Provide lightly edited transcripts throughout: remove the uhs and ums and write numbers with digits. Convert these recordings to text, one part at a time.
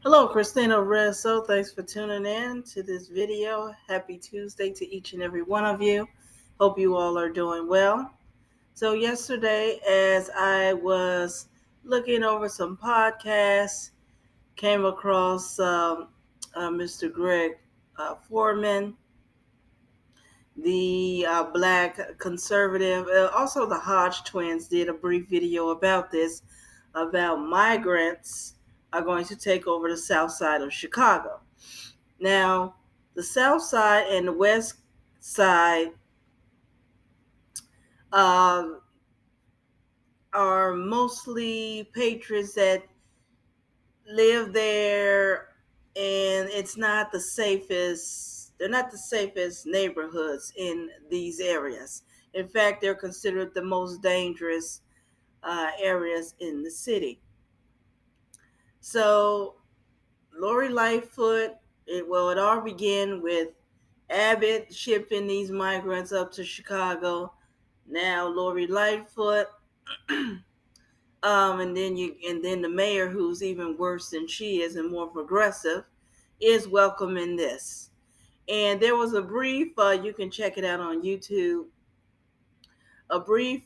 Hello, Christina Resso. Thanks for tuning in to this video. Happy Tuesday to each and every one of you. Hope you all are doing well. So, yesterday, as I was looking over some podcasts, came across Mr. Greg Foreman, the black conservative. Also, the Hodge twins did a brief video about this, about migrants are going to take over the south side of Chicago. Now, the south side and the west side um, are mostly patrons that live there, and it's not the safest. They're not the safest neighborhoods in these areas. In fact, they're considered the most dangerous areas in the city. So, Lori Lightfoot, it all began with Abbott shipping these migrants up to Chicago. Now Lori Lightfoot, and then the mayor, who's even worse than she is and more progressive, is welcoming this. And there was a brief, you can check it out on YouTube, a brief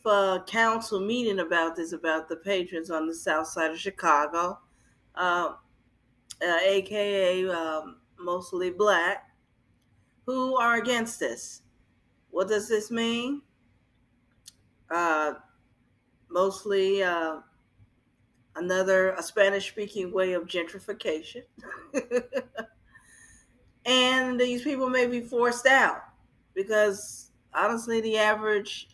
council meeting about this, about the patrons on the south side of Chicago, uh, aka mostly black, who are against this. What does this mean? Uh, Mostly a Spanish speaking way of gentrification. And these people may be forced out because honestly, the average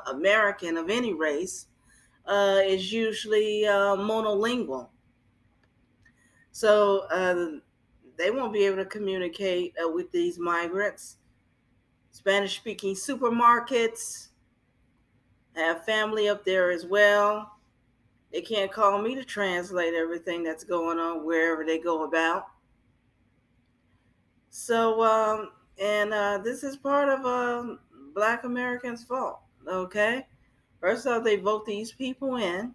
American of any race is usually monolingual. So they won't be able to communicate with these migrants. Spanish speaking supermarkets have family up there as well. They can't call me to translate everything that's going on wherever they go about. So, this is part of Black Americans' fault. Okay, first off, they vote these people in,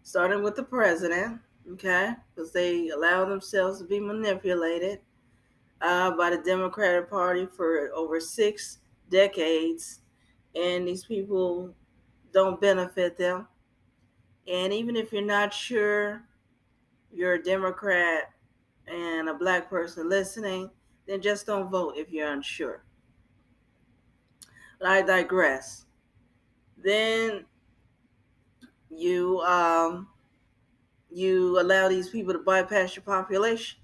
starting with the president. Okay, because they allow themselves to be manipulated by the Democratic Party for over 6 decades, and these people don't benefit them. And even if you're not sure you're a Democrat and a black person listening, then just don't vote if you're unsure. But I digress. Then you you allow these people to bypass your population.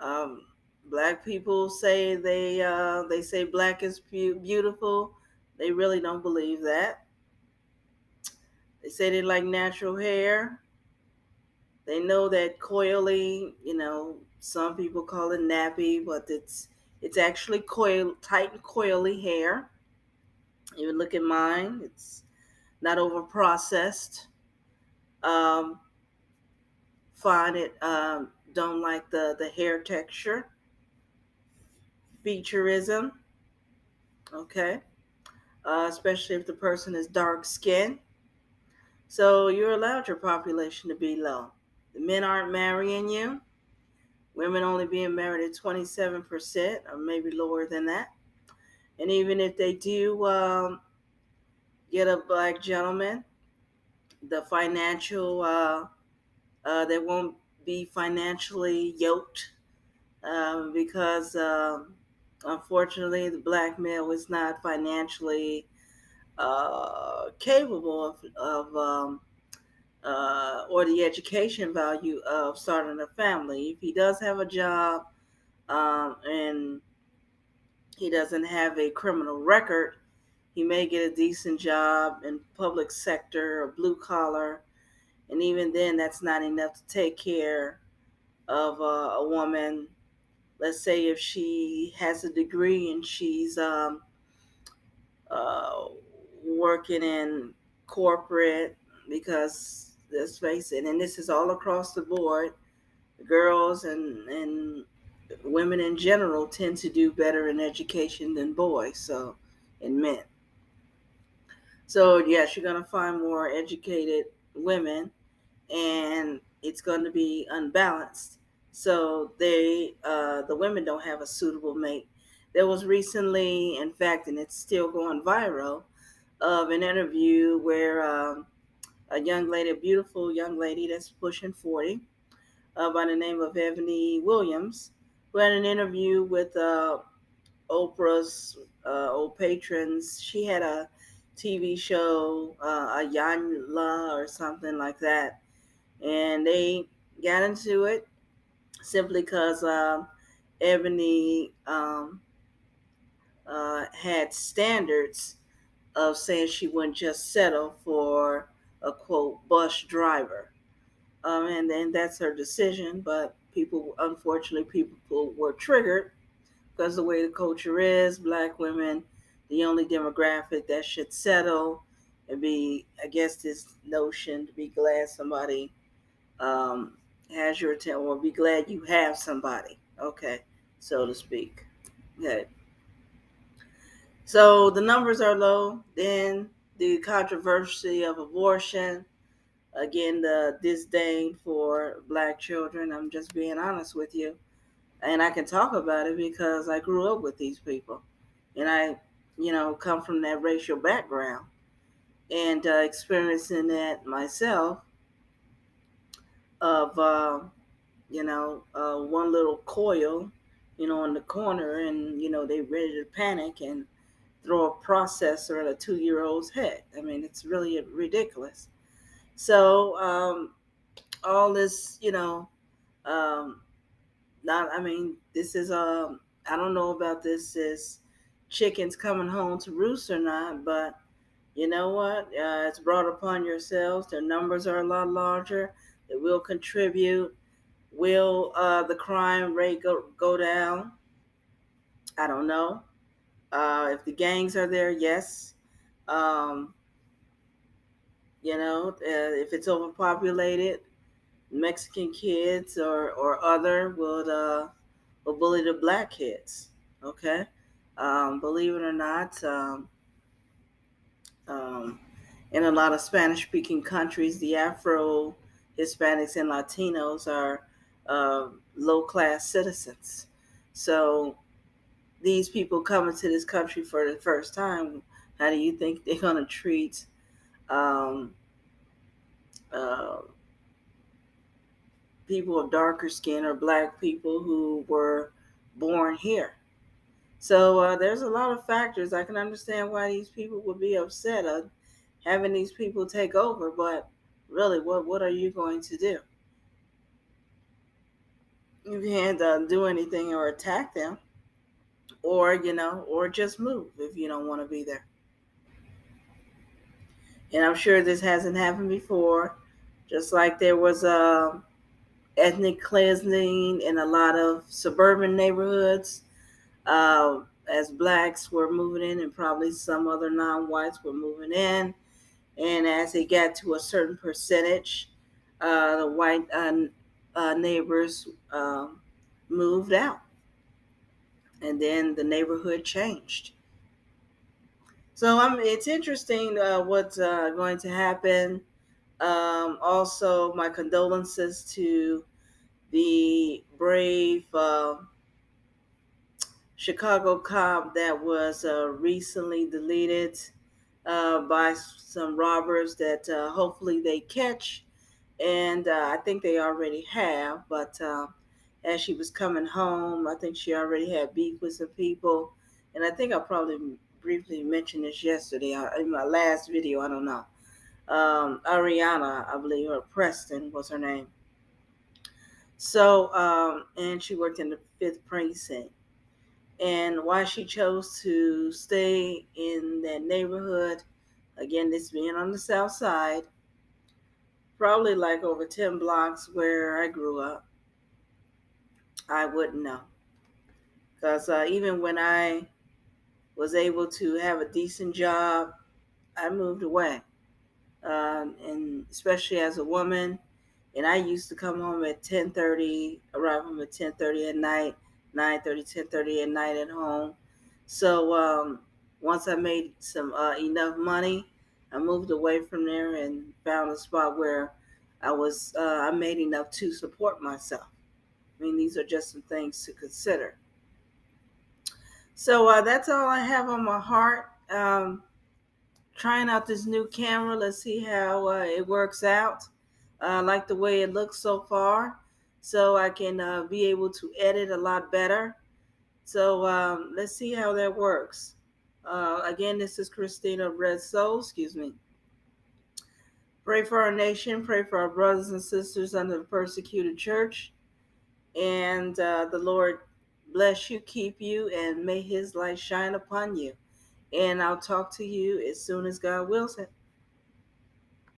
Um, Black people say they say black is beautiful. They really don't believe that. They say they like natural hair. They know that coily, some people call it nappy, but it's actually tight and coily hair. Even look at mine; it's not over processed. Um, Find it. Don't like the hair texture. Featureism, okay, especially if the person is dark skinned. So you're allowed your population to be low. The men aren't marrying you. Women only being married at 27%, or maybe lower than that. And even if they do get a black gentleman, the financial they won't be financially yoked because unfortunately the black male is not financially capable of or the education value of starting a family. If he does have a job and he doesn't have a criminal record, he may get a decent job in public sector or blue collar, and even then, that's not enough to take care of a woman. Let's say if she has a degree and she's uh, working in corporate, because let's face it, and this is all across the board, girls and women in general tend to do better in education than boys, so, and men. So yes, you're gonna find more educated women and it's going to be unbalanced. So the women don't have a suitable mate. There was recently, in fact, and it's still going viral, of an interview where a young lady, a beautiful young lady that's pushing 40, by the name of Ebony Williams, who had an interview with Oprah's old patrons. She had a TV show, Ayanla or something like that, and they got into it simply because Ebony had standards of saying she wouldn't just settle for a quote bus driver. And then that's her decision. But people, unfortunately, people were triggered because the way the culture is, black women, the only demographic that should settle and be, I guess, this notion to be glad somebody um, has your attention, or be glad you have somebody, okay, so to speak. Okay. So the numbers are low. Then the controversy of abortion, again, the disdain for black children. I'm just being honest with you. And I can talk about it because I grew up with these people. And I, come from that racial background and experiencing that myself of, one little coil, in the corner, and, they ready to panic and throw a processor at a 2-year old's head. I mean, it's really ridiculous. So, all this, um, not, I mean, this is, I don't know about this is chickens coming home to roost or not, but you know what? It's brought upon yourselves. Their numbers are a lot larger. It will contribute. Will the crime rate go down? I don't know. If the gangs are there, yes. Um, if it's overpopulated, Mexican kids or other will bully the black kids. Okay, believe it or not, um, in a lot of Spanish-speaking countries, the Afro Hispanics and Latinos are low-class citizens. So these people coming to this country for the first time, how do you think they're going to treat um, uh, people of darker skin or black people who were born here? So there's a lot of factors. I can understand why these people would be upset at having these people take over, but really, what are you going to do? You can't do anything or attack them, or just move if you don't want to be there. And I'm sure this hasn't happened before. Just like there was ethnic cleansing in a lot of suburban neighborhoods, as blacks were moving in, and probably some other non-whites were moving in. And as they got to a certain percentage, the white neighbors moved out, and then the neighborhood changed. So it's interesting what's going to happen. Also, my condolences to the brave Chicago cop that was recently deleted by some robbers that hopefully they catch. And I think they already have, but as she was coming home, I think she already had beef with some people. And I think I probably briefly mentioned this yesterday in my last video, I don't know. Ariana, I believe, or Preston was her name. So, and she worked in the 5th precinct. And why she chose to stay in that neighborhood, again, this being on the south side, probably like over 10 blocks where I grew up, I wouldn't know. Because even when I was able to have a decent job, I moved away. And especially as a woman, and I used to come home at 10:30, arrive home at 10:30 at night, 9:30, 10:30 at night at home. So once I made some enough money, I moved away from there and found a spot where I made enough to support myself. I mean, these are just some things to consider. So that's all I have on my heart. Trying out this new camera. Let's see how it works out. I like the way it looks so far, so I can be able to edit a lot better. So let's see how that works. Again, this is Christina Red Soul. Excuse me. Pray for our nation. Pray for our brothers and sisters under the persecuted church. And the Lord bless you, keep you, and may His light shine upon you. And I'll talk to you as soon as God wills it.